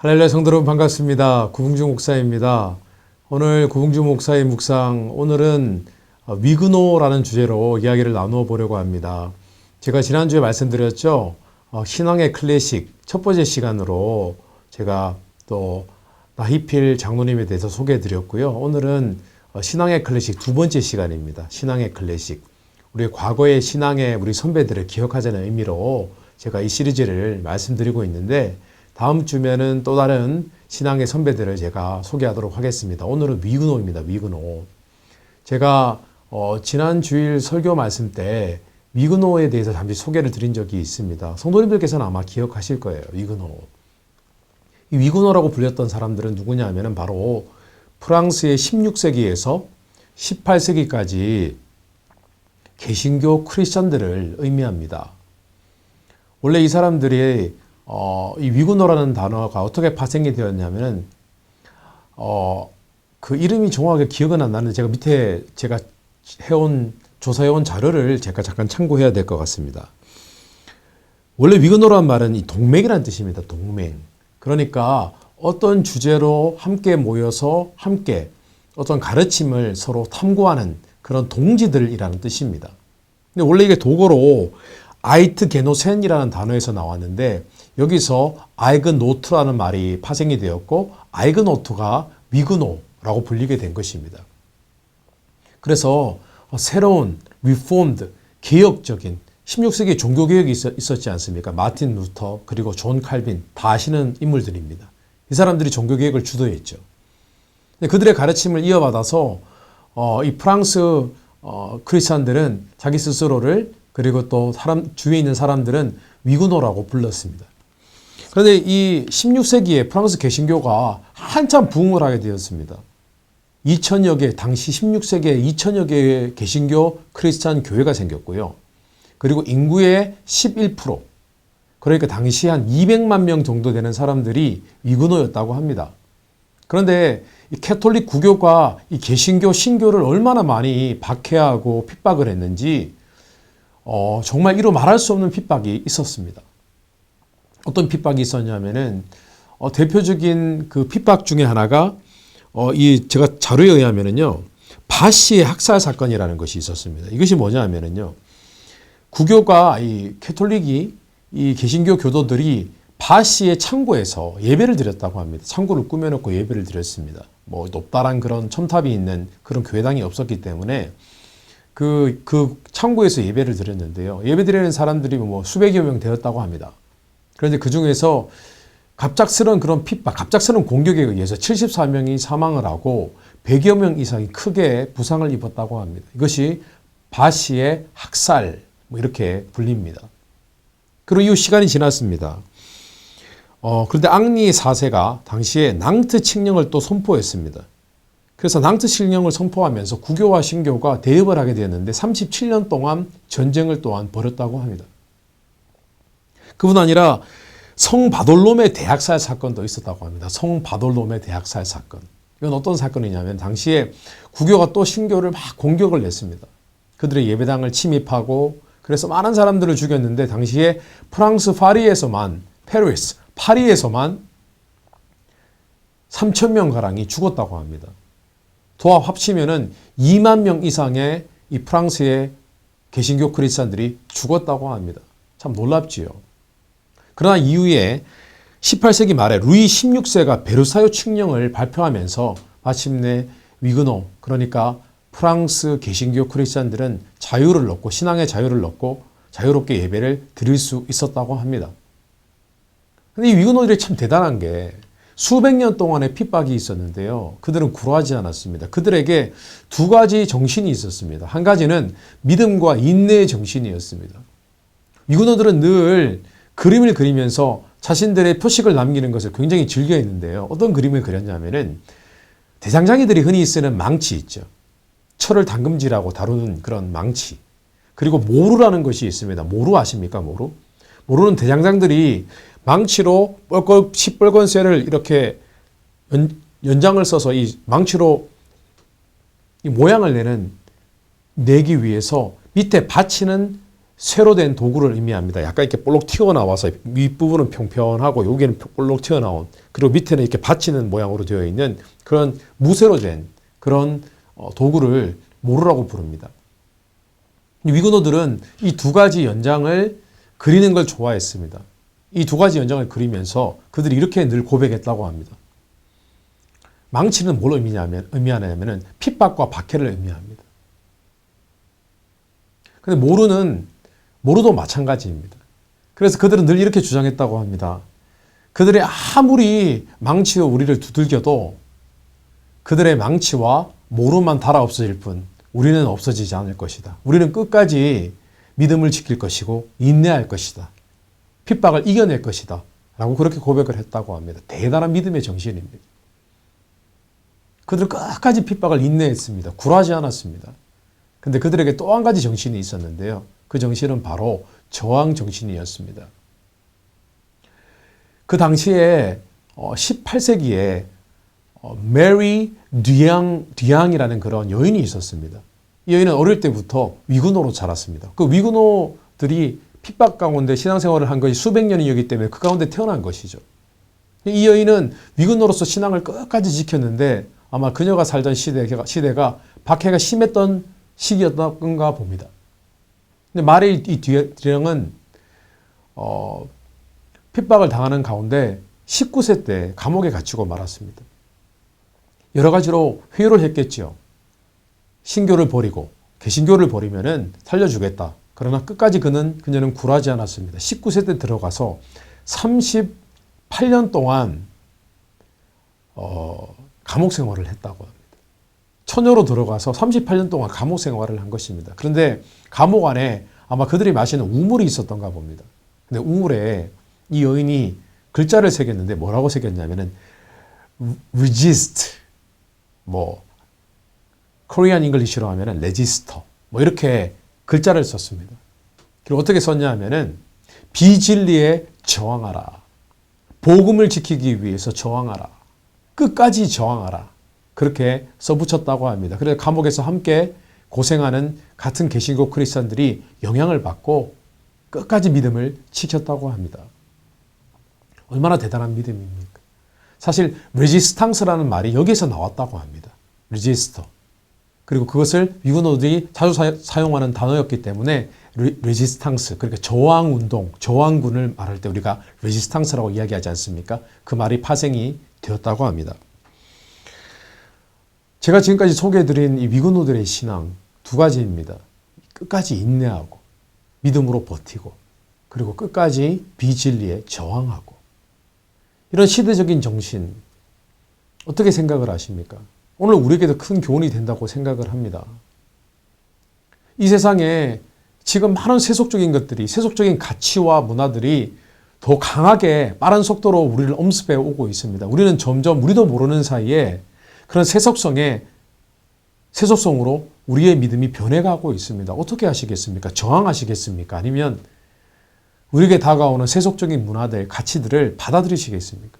할렐루야 성도 여러분 반갑습니다. 구봉주 목사입니다. 오늘 구봉주 목사의 묵상, 오늘은 위그노라는 주제로 이야기를 나누어 보려고 합니다. 제가 지난주에 말씀드렸죠. 신앙의 클래식 첫 번째 시간으로 제가 또 나희필 장로님에 대해서 소개해 드렸고요. 오늘은 신앙의 클래식 두 번째 시간입니다. 신앙의 클래식. 우리 과거의 신앙의 우리 선배들을 기억하자는 의미로 제가 이 시리즈를 말씀드리고 있는데, 다음 주면은 또 다른 신앙의 선배들을 제가 소개하도록 하겠습니다. 오늘은 위그노입니다. 위그노. 제가 지난 주일 설교 말씀 때 위그노에 대해서 잠시 소개를 드린 적이 있습니다. 성도님들께서는 아마 기억하실 거예요. 위그노. 이 위그노라고 불렸던 사람들은 누구냐 하면은 바로 프랑스의 16세기에서 18세기까지 개신교 크리스천들을 의미합니다. 원래 이 사람들이 이 위그노라는 단어가 어떻게 파생이 되었냐면은, 그 이름이 정확하게 기억은 안 나는데, 제가 밑에 제가 조사해온 자료를 제가 잠깐 참고해야 될 것 같습니다. 원래 위그노라는 말은 이 동맹이라는 뜻입니다. 동맹. 그러니까 어떤 주제로 함께 모여서 함께 어떤 가르침을 서로 탐구하는 그런 동지들이라는 뜻입니다. 근데 원래 이게 독어로 아이트게노센이라는 단어에서 나왔는데, 여기서 아이그노트라는 말이 파생이 되었고, 아이그노트가 위그노라고 불리게 된 것입니다. 그래서 새로운 리폼드, 개혁적인 16세기 종교개혁이 있었지 않습니까? 마틴 루터 그리고 존 칼빈, 다 아시는 인물들입니다. 이 사람들이 종교개혁을 주도했죠. 그들의 가르침을 이어받아서 이 프랑스 크리스찬들은 자기 스스로를, 그리고 또 주위에 있는 사람들은 위그노라고 불렀습니다. 그런데 이 16세기에 프랑스 개신교가 한참 부흥을 하게 되었습니다. 2000여 개, 당시 16세기에 2000여 개의 개신교 크리스찬 교회가 생겼고요. 그리고 인구의 11%, 그러니까 당시 한 200만 명 정도 되는 사람들이 위그노였다고 합니다. 그런데 이 캐톨릭 구교가 이 개신교, 신교를 얼마나 많이 박해하고 핍박을 했는지 정말 이루 말할 수 없는 핍박이 있었습니다. 어떤 핍박이 있었냐면은, 대표적인 그 핍박 중에 하나가, 제가 자료에 의하면은요, 바시의 학살 사건이라는 것이 있었습니다. 이것이 뭐냐 하면은요, 구교가, 이 캐톨릭이, 이 개신교 교도들이 바시의 창고에서 예배를 드렸다고 합니다. 창고를 꾸며놓고 예배를 드렸습니다. 뭐, 높다란 그런 첨탑이 있는 그런 교회당이 없었기 때문에, 그 창고에서 예배를 드렸는데요. 예배 드리는 사람들이 뭐 수백여 명 되었다고 합니다. 그런데 그 중에서 갑작스러운 그런 핍박, 갑작스러운 공격에 의해서 74명이 사망을 하고 100여 명 이상이 크게 부상을 입었다고 합니다. 이것이 바시의 학살, 뭐 이렇게 불립니다. 그리고 이후 시간이 지났습니다. 그런데 앙리 4세가 당시에 낭트 칙령을 또 선포했습니다. 그래서 낭트 칙령을 선포하면서 구교와 신교가 대립을 하게 되었는데 37년 동안 전쟁을 또한 벌였다고 합니다. 그뿐 아니라 성바돌롬의 대학살 사건도 있었다고 합니다. 성바돌롬의 대학살 사건. 이건 어떤 사건이냐면, 당시에 구교가 또 신교를 막 공격을 냈습니다. 그들의 예배당을 침입하고, 그래서 많은 사람들을 죽였는데, 당시에 프랑스 파리에서만 3,000명 가량이 죽었다고 합니다. 도합 합치면은 2만 명 이상의 이 프랑스의 개신교 크리스찬들이 죽었다고 합니다. 참 놀랍지요. 그러나 이후에 18세기 말에 루이 16세가 베르사유 칙령을 발표하면서 마침내 위그노, 그러니까 프랑스 개신교 크리스찬들은 자유를 얻고, 신앙의 자유를 얻고 자유롭게 예배를 드릴 수 있었다고 합니다. 근데 이 위그노들이 참 대단한 게, 수백 년 동안의 핍박이 있었는데요. 그들은 굴하지 않았습니다. 그들에게 두 가지 정신이 있었습니다. 한 가지는 믿음과 인내의 정신이었습니다. 위그노들은 늘 그림을 그리면서 자신들의 표식을 남기는 것을 굉장히 즐겨했는데요. 어떤 그림을 그렸냐면은, 대장장이들이 흔히 쓰는 망치 있죠. 철을 당금질하고 다루는 그런 망치. 그리고 모루라는 것이 있습니다. 모루 아십니까? 모루? 모루는 대장장들이 망치로 시뻘건 쇠를 이렇게 연장을 써서 이 망치로 이 모양을 내기 위해서 밑에 받치는 쇠로 된 도구를 의미합니다. 약간 이렇게 볼록 튀어나와서 윗부분은 평평하고 여기는 볼록 튀어나온, 그리고 밑에는 이렇게 받치는 모양으로 되어 있는 그런 무쇠로 된 그런 도구를 모루라고 부릅니다. 위그너들은 이 두 가지 연장을 그리는 걸 좋아했습니다. 이 두 가지 연장을 그리면서 그들이 이렇게 늘 고백했다고 합니다. 망치는 뭘 의미하냐면은 핍박과 박해를 의미합니다. 근데 모루도 마찬가지입니다. 그래서 그들은 늘 이렇게 주장했다고 합니다. 그들이 아무리 망치로 우리를 두들겨도 그들의 망치와 모루만 달아 없어질 뿐 우리는 없어지지 않을 것이다. 우리는 끝까지 믿음을 지킬 것이고 인내할 것이다. 핍박을 이겨낼 것이다. 라고 그렇게 고백을 했다고 합니다. 대단한 믿음의 정신입니다. 그들은 끝까지 핍박을 인내했습니다. 굴하지 않았습니다. 근데 그들에게 또 한 가지 정신이 있었는데요. 그 정신은 바로 저항 정신이었습니다. 그 당시에 18세기에 메리 듀앙이라는 그런 여인이 있었습니다. 이 여인은 어릴 때부터 위그노로 자랐습니다. 그 위그노들이 핍박 가운데 신앙생활을 한 것이 수백 년이었기 때문에 그 가운데 태어난 것이죠. 이 여인은 위그노로서 신앙을 끝까지 지켰는데 아마 그녀가 살던 시대가 박해가 심했던 시기였던가 봅니다. 근데 말의 이 듀앙은 핍박을 당하는 가운데 19세 때 감옥에 갇히고 말았습니다. 여러 가지로 회유를 했겠죠. 신교를 버리고 개신교를 버리면은 살려주겠다. 그러나 끝까지 그녀는 굴하지 않았습니다. 19세 때 들어가서 38년 동안 감옥 생활을 했다고 합니다. 처녀로 들어가서 38년 동안 감옥 생활을 한 것입니다. 그런데 감옥 안에 아마 그들이 마시는 우물이 있었던가 봅니다. 근데 우물에 이 여인이 글자를 새겼는데 뭐라고 새겼냐면은 resist, 코리안 잉글리시로 하면은 레지스터, 이렇게 글자를 썼습니다. 그리고 어떻게 썼냐 하면은 비진리에 저항하라. 복음을 지키기 위해서 저항하라. 끝까지 저항하라. 그렇게 써붙였다고 합니다. 그래서 감옥에서 함께 고생하는 같은 개신교 크리스천들이 영향을 받고 끝까지 믿음을 지켰다고 합니다. 얼마나 대단한 믿음입니까? 사실 레지스탕스라는 말이 여기에서 나왔다고 합니다. 레지스터. 그리고 그것을 위그노들이 자주 사용하는 단어였기 때문에 레지스탕스, 그러니까 저항운동, 저항군을 말할 때 우리가 레지스탕스라고 이야기하지 않습니까? 그 말이 파생이 되었다고 합니다. 제가 지금까지 소개해드린 이 위그노들의 신앙 두 가지입니다. 끝까지 인내하고 믿음으로 버티고 그리고 끝까지 비진리에 저항하고, 이런 시대적인 정신 어떻게 생각을 하십니까? 오늘 우리에게도 큰 교훈이 된다고 생각을 합니다. 이 세상에 지금 많은 세속적인 것들이, 세속적인 가치와 문화들이 더 강하게 빠른 속도로 우리를 엄습해 오고 있습니다. 우리는 점점 우리도 모르는 사이에 그런 세속성으로 우리의 믿음이 변해가고 있습니다. 어떻게 하시겠습니까? 저항하시겠습니까? 아니면 우리에게 다가오는 세속적인 문화들, 가치들을 받아들이시겠습니까?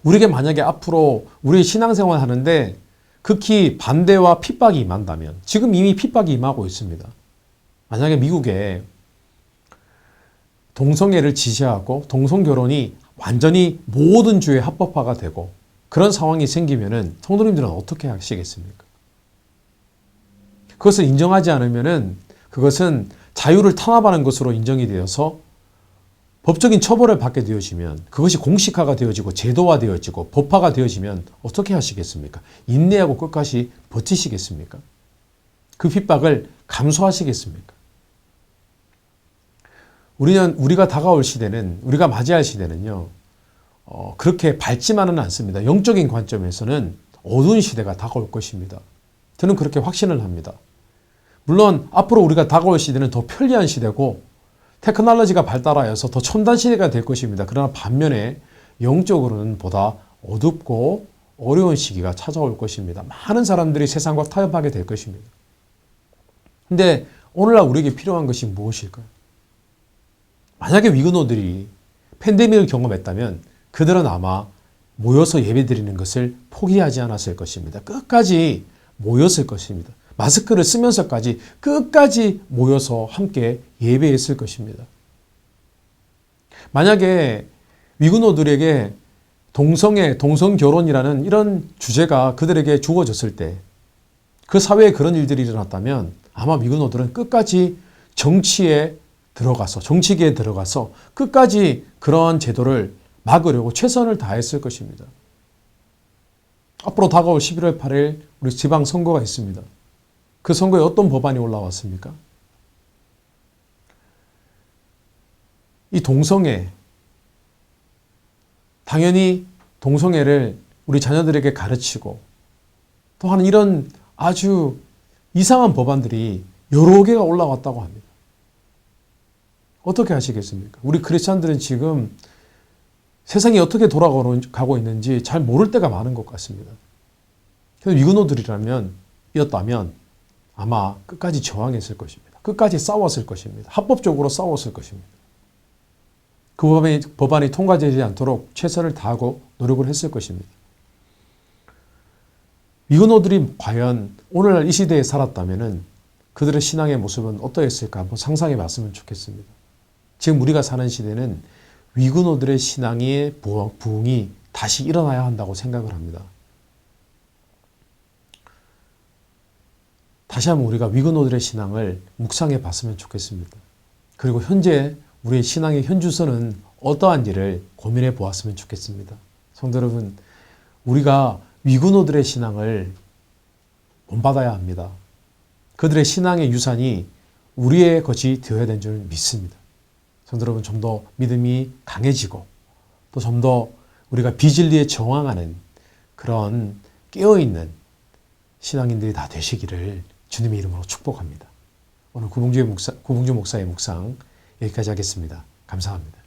우리에게 만약에 앞으로 우리 신앙생활 하는데 극히 반대와 핍박이 임한다면, 지금 이미 핍박이 임하고 있습니다. 만약에 미국에 동성애를 지지하고 동성결혼이 완전히 모든 주에 합법화가 되고 그런 상황이 생기면은 성도님들은 어떻게 하시겠습니까? 그것을 인정하지 않으면은 그것은 자유를 탄압하는 것으로 인정이 되어서 법적인 처벌을 받게 되어지면, 그것이 공식화가 되어지고 제도화되어지고 법화가 되어지면 어떻게 하시겠습니까? 인내하고 끝까지 버티시겠습니까? 그 핍박을 감수하시겠습니까? 우리가 다가올 시대는, 우리가 맞이할 시대는요, 그렇게 밝지만은 않습니다. 영적인 관점에서는 어두운 시대가 다가올 것입니다. 저는 그렇게 확신을 합니다. 물론 앞으로 우리가 다가올 시대는 더 편리한 시대고 테크놀로지가 발달하여서 더 첨단 시대가 될 것입니다. 그러나 반면에 영적으로는 보다 어둡고 어려운 시기가 찾아올 것입니다. 많은 사람들이 세상과 타협하게 될 것입니다. 근데 오늘날 우리에게 필요한 것이 무엇일까요? 만약에 위그노들이 팬데믹을 경험했다면 그들은 아마 모여서 예배드리는 것을 포기하지 않았을 것입니다. 끝까지 모였을 것입니다. 마스크를 쓰면서까지 끝까지 모여서 함께 예배했을 것입니다. 만약에 위근호들에게 동성애, 동성결혼이라는 이런 주제가 그들에게 주어졌을 때 그 사회에 그런 일들이 일어났다면 아마 위근호들은 끝까지 정치계에 들어가서 끝까지 그러한 제도를 막으려고 최선을 다했을 것입니다. 앞으로 다가올 11월 8일 우리 지방선거가 있습니다. 그 선거에 어떤 법안이 올라왔습니까? 이 동성애, 당연히 동성애를 우리 자녀들에게 가르치고 또한 이런 아주 이상한 법안들이 여러 개가 올라왔다고 합니다. 어떻게 하시겠습니까? 우리 크리스찬들은 지금 세상이 어떻게 돌아가고 있는지 잘 모를 때가 많은 것 같습니다. 그래서 위근호들이었다면 아마 끝까지 저항했을 것입니다. 끝까지 싸웠을 것입니다. 합법적으로 싸웠을 것입니다. 그 법안이 통과되지 않도록 최선을 다하고 노력을 했을 것입니다. 위근호들이 과연 오늘날 이 시대에 살았다면 그들의 신앙의 모습은 어떠했을까 한번 상상해 봤으면 좋겠습니다. 지금 우리가 사는 시대는 위근호들의 신앙의 부흥이 다시 일어나야 한다고 생각을 합니다. 다시 한번 우리가 위근호들의 신앙을 묵상해 봤으면 좋겠습니다. 그리고 현재 우리의 신앙의 현주소는 어떠한지를 고민해 보았으면 좋겠습니다. 성도 여러분, 우리가 위근호들의 신앙을 본받아야 합니다. 그들의 신앙의 유산이 우리의 것이 되어야 되는 줄 믿습니다. 성도 여러분, 좀 더 믿음이 강해지고 또 좀 더 우리가 비진리에 저항하는 그런 깨어있는 신앙인들이 다 되시기를 주님의 이름으로 축복합니다. 오늘 구봉주 목사의 묵상 여기까지 하겠습니다. 감사합니다.